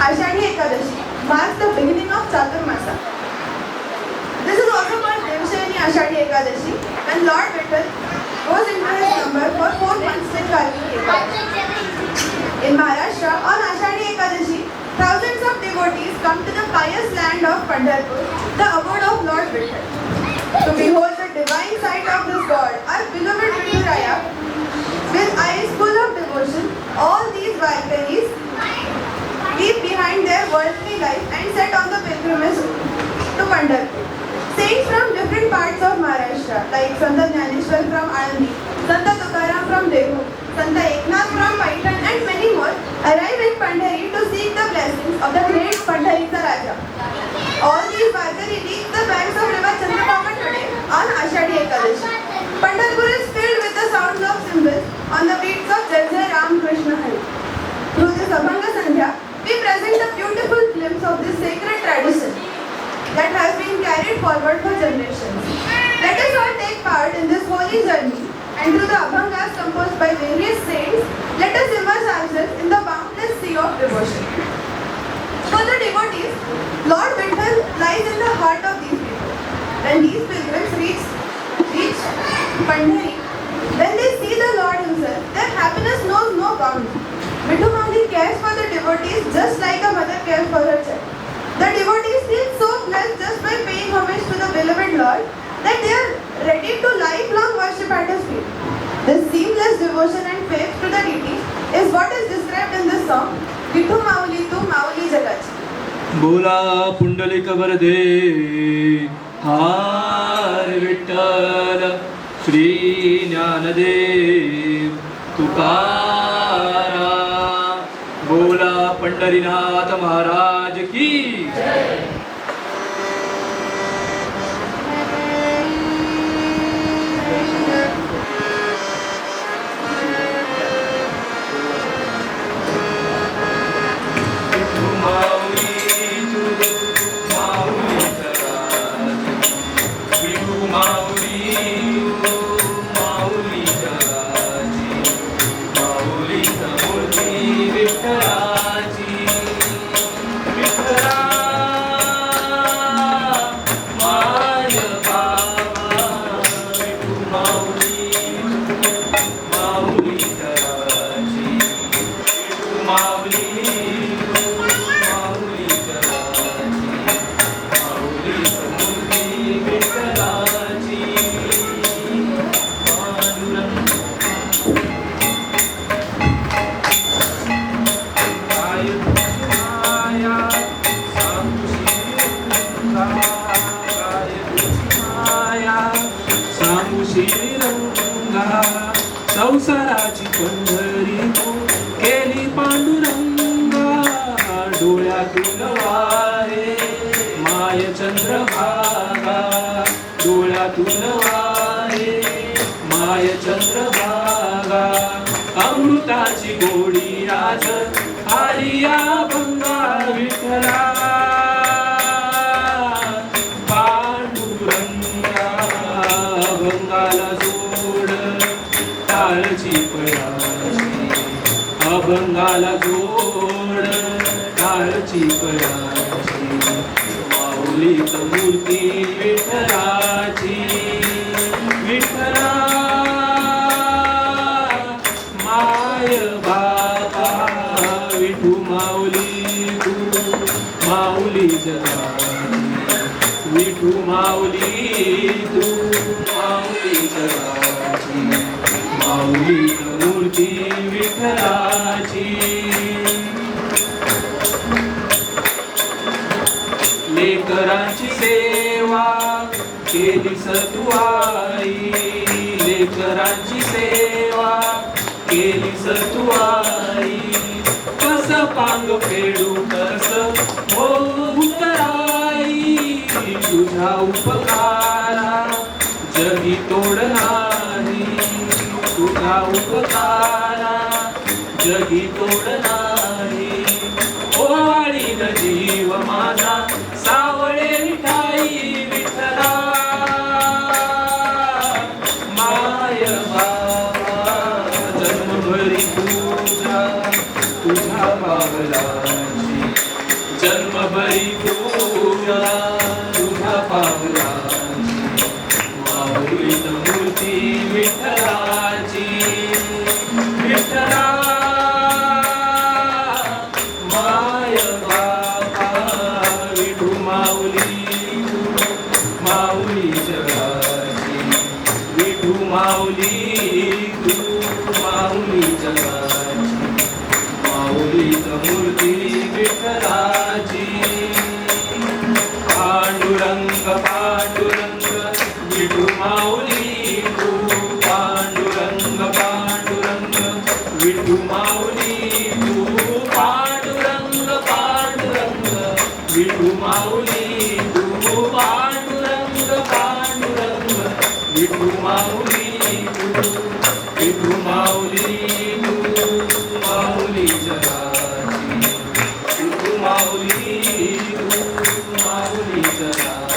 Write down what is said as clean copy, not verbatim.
Ashadhi Ekadashi marks the beginning of Chaturmasa. This is also called Devashayani Ashadhi Ekadashi, when Lord Vittal goes into his number for 4 months till Kartiki Ekadashi. In Maharashtra, on Ashadhi Ekadashi, thousands of devotees come to the pious land of Pandharpur, the abode of Lord Vittal, to behold the divine sight of this God. Our beloved Vitturaya, with eyes full of devotion, all these Valkyries leave behind their worldly life and set on the pilgrimage to Pandharpur. Saints from different parts of Maharashtra, like Santa Jnaneshwar from Alandi, Santa Tukaram from Dehu, Santa Eknath from Paitan, and many more, arrive in Pandhari to seek the blessings of the great Pandharita Raja. All these Valkyries reach the banks of river Chandrabhaga today on Ashadhi Ekadashi. Pandharpur is filled with the sounds of cymbals on the beats of Jai Jai Ram Krishna Hari. Through this Abhanga Sandhya, we present a beautiful glimpse of this sacred tradition that has been carried forward for generations. Let us all take part in this holy journey, and through the Abhangas composed by various saints, let us immerse ourselves in the boundless sea of devotion. For the devotees, Lord Vittal lies in the heart of these people. When these pilgrims reach Pandhari, when they see the Lord himself, their happiness knows no bounds. Vittu Mauli cares for the devotees just like a mother cares for her child. The devotees feel so blessed just by paying homage to the beloved Lord that they are ready to lifelong worship at his feet. This seamless devotion and faith to the deity is what is described in this song, Vittu Mauli Tu Mauli Jagachi. बोला पुंडलिक वरदे हार विठ्ठल श्री ज्ञानदेव तुकाराम. बोला पंढरीनाथ महाराज की संसाराची पंढरी केली पांडुरंगा. डोळ्यातून वारे माय चंद्रभागा, डोळ्यातून वारे माय चंद्रभागा. अमृताची गोडी राज आलिया भंगा विठ्ठला. पांडुरंगा भंगाला जोड टाळची पळाची, अभंगाला जोड टाळची पळाची. माऊलीत मूर्ती विठ्ठलाची, विठ्ठला माय बाबा विठू माऊली तू माऊली जगाची. विठू माऊली तू माऊली जगाची. माऊली मूर्ती विठ्ठलाची. लेकरांची सेवा केली सतुआई, लेकरांची सेवा केली सतुआई. कस पांग फेडू कस उतराई. तुझा उपकारा जगी तोड नाही, तुझा उपकारा जगी तोड नाही. ओवाळीन जीव माझा सावळे विठाई विठ्ठला. माय बाबा जन्मभरी तुझा तुझा बाबलाची. जन्मभरी पूजा तुझ्या पावलाची माऊलीत मूर्ती विठ्ठलाची विठ्ठला माय बाबा विठू माऊली माऊली जगाची विठू माऊली तू माऊली जगाची माऊलीत मूर्ती विठ्ठलाची पांडुरंग पांडुरंग विठू माऊली तू पांडुरंग पांडुरंग विठू माऊली तू पांडुरंग पांडुरंग विठू माऊली तू पांडुरंग पांडुरंग विठू माऊली तू विठू माऊली तू माऊली जगाची विठू माऊली तू माऊली जगाची